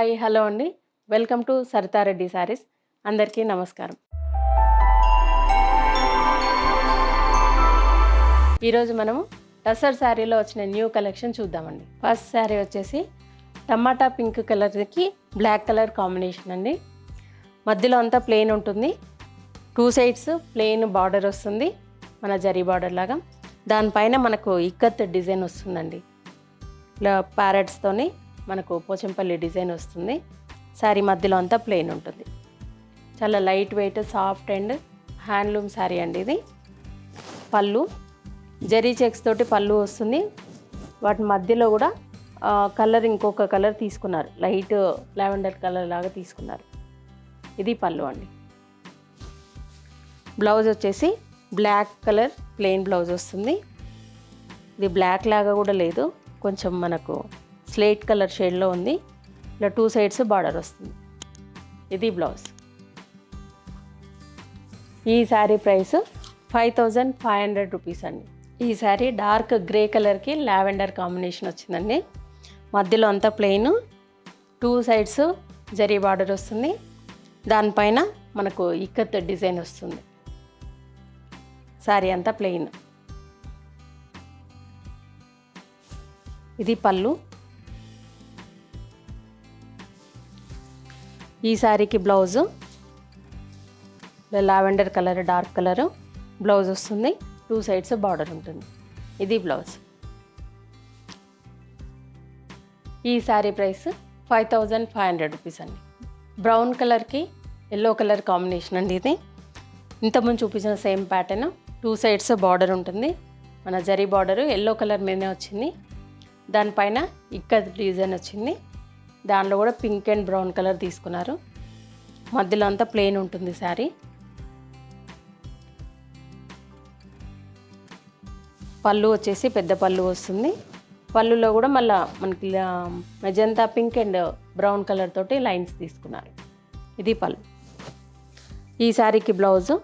Hi hello అండి. Welcome to Saritha Reddy saris. అందరికీ నమస్కారం. ఈరోజు మనము టసర్ శారీలో వచ్చిన న్యూ కలెక్షన్ చూద్దామండి. ఫస్ట్ శారీ వచ్చేసి టమాటా పింక్ కలర్కి బ్లాక్ కలర్ కాంబినేషన్ అండి. మధ్యలో అంతా ప్లెయిన్ ఉంటుంది, 2 సైడ్స్ ప్లెయిన్ బార్డర్ వస్తుంది, మన జరీ బార్డర్ లాగా. దానిపైన మనకు ఇక్కత్ డిజైన్ వస్తుందండి. ఇలా ప్యారెట్స్తోని మనకు పోచంపల్లి డిజైన్ వస్తుంది. శారీ మధ్యలో అంతా ప్లెయిన్ ఉంటుంది. చాలా light weight, soft and handloom sari అండి ఇది. పళ్ళు జరీ చెక్స్ తోటి పళ్ళు వస్తుంది. వాటి మధ్యలో కూడా కలర్ ఇంకొక కలర్ తీసుకున్నారు, లైట్ లావెండర్ కలర్ లాగా తీసుకున్నారు. ఇది పళ్ళు అండి. బ్లౌజ్ వచ్చేసి బ్లాక్ కలర్ ప్లెయిన్ బ్లౌజ్ వస్తుంది. ఇది బ్లాక్ లాగా కూడా లేదు, కొంచెం మనకు స్లేట్ కలర్ షేడ్లో ఉంది. ఇలా 2 సైడ్స్ బార్డర్ వస్తుంది. ఇది బ్లౌజ్. ఈ శారీ ప్రైస్ 5500 రూపీస్ అండి. ఈ శారీ డార్క్ గ్రే కలర్కి లావెండర్ కాంబినేషన్ వచ్చిందండి. మధ్యలో అంతా ప్లెయిన్, 2 సైడ్స్ జరీ బార్డర్ వస్తుంది. దానిపైన మనకు ఇక్కత్ డిజైన్ వస్తుంది. శారీ అంతా ప్లెయిన్. ఇది పళ్ళు. ఈ శారీకి blouse lavender colour, dark colour blouse వస్తుంది, 2 సైడ్స్ బార్డర్ ఉంటుంది. ఇది బ్లౌజ్. ఈ శారీ ప్రైస్ 5500 రూపీస్ అండి. బ్రౌన్ కలర్కి ఎల్లో కలర్ కాంబినేషన్ అండి ఇది. ఇంతకుముందు చూపించిన సేమ్ ప్యాటర్న్, 2 సైడ్స్ బార్డర్ ఉంటుంది. మన జరీ బార్డర్ ఎల్లో కలర్ మీదనే వచ్చింది. దానిపైన ఇక్కత్ డిజైన్ వచ్చింది. దానిలో కూడా పింక్ అండ్ బ్రౌన్ కలర్ తీసుకున్నారు. మధ్యలో అంతా ప్లెయిన్ ఉంటుంది శారీ. పళ్ళు వచ్చేసి పెద్ద పళ్ళు వస్తుంది. పళ్ళులో కూడా మళ్ళీ మనకి magenta pink and brown colour తోటి లైన్స్ తీసుకున్నారు. ఇది పళ్ళు. ఈ శారీకి బ్లౌజు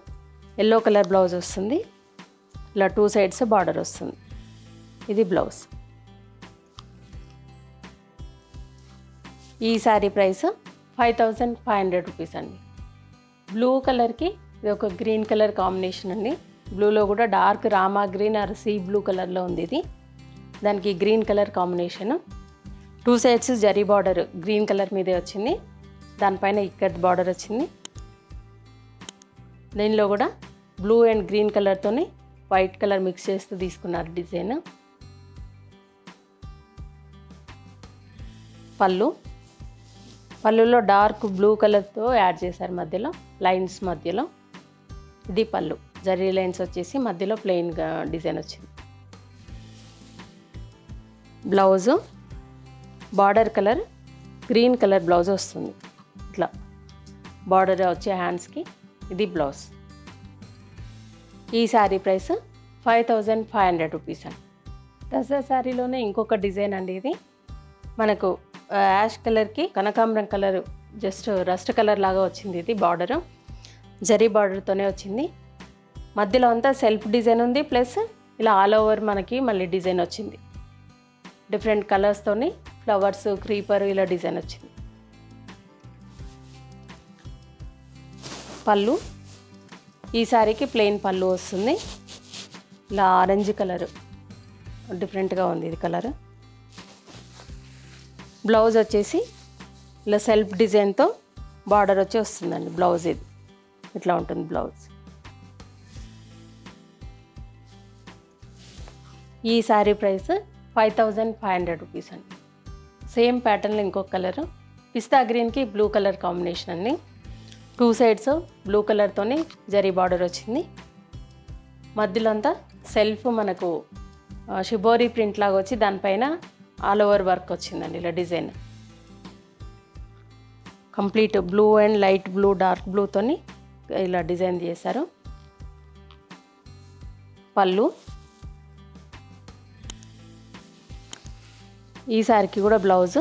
ఎల్లో కలర్ బ్లౌజ్ వస్తుంది. ఇలా 2 సైడ్స్ బార్డర్ వస్తుంది. ఇది బ్లౌజ్. ఈ శారీ ప్రైస్ 5500 రూపీస్ అండి. బ్లూ కలర్కి ఇది ఒక గ్రీన్ కలర్ కాంబినేషన్ అండి. బ్లూలో కూడా dark Rama green or sea blue కలర్లో ఉంది ఇది. దానికి green colour combination, 2 sides zari border green colour మీదే వచ్చింది. దానిపైన ఇక్కత్ బార్డర్ వచ్చింది. దీనిలో కూడా బ్లూ అండ్ గ్రీన్ కలర్తోని వైట్ కలర్ మిక్స్ చేస్తూ తీసుకున్నారు డిజైన్. పళ్ళులో డార్క్ బ్లూ కలర్తో యాడ్ చేశారు, మధ్యలో లైన్స్ మధ్యలో. ఇది పళ్ళు. జరీ లైన్స్ వచ్చేసి మధ్యలో ప్లెయిన్గా డిజైన్ వచ్చింది. Blouse border colour green colour blouse వస్తుంది. ఇట్లా బార్డర్ వచ్చే హ్యాండ్స్కి. ఇది బ్లౌజ్. ఈ శారీ ప్రైస్ 5500 రూపీస్ అండి. టసర్ శారీలోనే ఇంకొక డిజైన్ అండి ఇది. మనకు యాష్ కలర్కి కనకాంబరం కలర్, జస్ట్ రస్ట్ కలర్ లాగా వచ్చింది. ఇది బార్డర్ జరీ బార్డర్తోనే వచ్చింది. మధ్యలో అంతా సెల్ఫ్ డిజైన్ ఉంది, ప్లస్ ఇలా ఆల్ ఓవర్ మనకి మళ్ళీ డిజైన్ వచ్చింది. డిఫరెంట్ కలర్స్తోని ఫ్లవర్స్, క్రీపర్ ఇలా డిజైన్ వచ్చింది. పళ్ళు ఈ శారీకి ప్లెయిన్ పళ్ళు వస్తుంది. ఇలా ఆరెంజ్ కలర్ డిఫరెంట్గా ఉంది ఇది కలర్. బ్లౌజ్ వచ్చేసి ఇలా సెల్ఫ్ డిజైన్తో బార్డర్ వచ్చి వస్తుందండి బ్లౌజ్. ఇది ఇట్లా ఉంటుంది బ్లౌజ్. ఈ శారీ ప్రైస్ 5500 రూపీస్ అండి. సేమ్ ప్యాటర్న్లో ఇంకొక కలర్ పిస్తా గ్రీన్కి బ్లూ కలర్ కాంబినేషన్ అండి. 2 సైడ్స్ బ్లూ కలర్తోని జరీ బార్డర్ వచ్చింది. మధ్యలో అంతా సెల్ఫ్ మనకు షిబోరీ ప్రింట్ లాగా వచ్చి దానిపైన ఆల్ ఓవర్ వర్క్ వచ్చిందండి. ఇలా design complete blue and light blue, dark బ్లూతోని ఇలా డిజైన్ చేశారు. పళ్ళు ఈ శారీకి కూడా బ్లౌజ్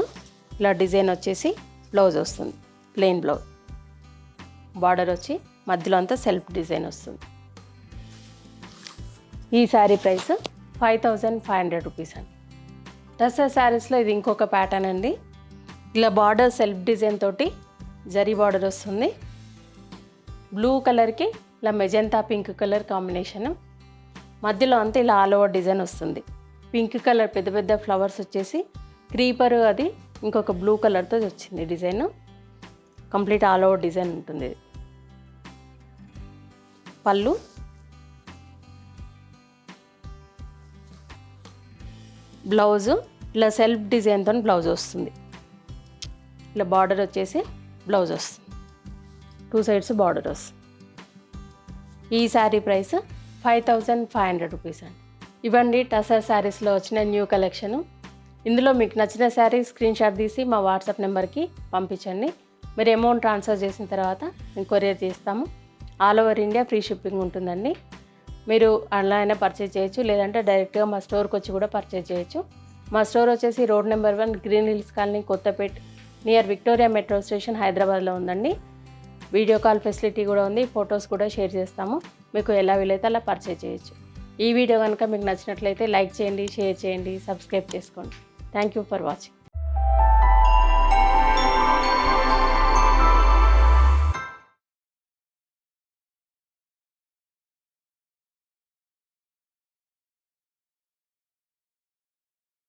ఇలా డిజైన్ వచ్చేసి బ్లౌజ్ వస్తుంది, ప్లెయిన్ బ్లౌజ్. బార్డర్ వచ్చి మధ్యలో అంతా సెల్ఫ్ డిజైన్ వస్తుంది. ఈ శారీ ప్రైస్ 5500 రూపీస్ అండి. టసర్ శారీస్లో ఇది ఇంకొక ప్యాటర్న్ అండి. ఇలా బార్డర్ సెల్ఫ్ డిజైన్ తోటి జరీ బార్డర్ వస్తుంది. బ్లూ కలర్కి ఇలా మెజెంతా పింక్ కలర్ కాంబినేషన్. మధ్యలో అంతా ఇలా ఆల్ ఓవర్ డిజైన్ వస్తుంది. పింక్ కలర్ పెద్ద పెద్ద ఫ్లవర్స్ వచ్చేసి క్రీపర్, అది ఇంకొక బ్లూ కలర్తో వచ్చింది design. Complete all over design ఉంటుంది. పళ్ళు, బ్లౌజు ఇలా సెల్ఫ్ డిజైన్తో బ్లౌజ్ వస్తుంది. ఇలా బార్డర్ వచ్చేసి బ్లౌజ్ వస్తుంది. 2 సైడ్స్ బార్డర్ వస్తుంది. ఈ శారీ ప్రైస్ 5500 రూపీస్ అండి. ఇవ్వండి టసర్ శారీస్లో వచ్చిన న్యూ కలెక్షను. ఇందులో మీకు నచ్చిన శారీ స్క్రీన్ షాట్ తీసి మా వాట్సాప్ నెంబర్కి పంపించండి. మీరు అమౌంట్ ట్రాన్స్ఫర్ చేసిన తర్వాత మేము కొరియర్ చేస్తాము. All over India free shipping ఉంటుందండి. మీరు ఆన్లైన్ పర్చేజ్ చేయొచ్చు, లేదంటే డైరెక్ట్గా మా స్టోర్కి వచ్చి కూడా పర్చేజ్ చేయొచ్చు. మా స్టోర్ వచ్చేసి road number 1, green hills colony, Kothapet, near Victoria metro station, హైదరాబాద్లో ఉందండి. వీడియో కాల్ ఫెసిలిటీ కూడా ఉంది. ఫొటోస్ కూడా షేర్ చేస్తాము. మీకు ఎలా వీలైతే అలా పర్చేజ్ చేయొచ్చు. ఈ వీడియో కనుక మీకు నచ్చినట్లయితే లైక్ చేయండి, షేర్ చేయండి, సబ్స్క్రైబ్ చేసుకోండి. Thank you for watching.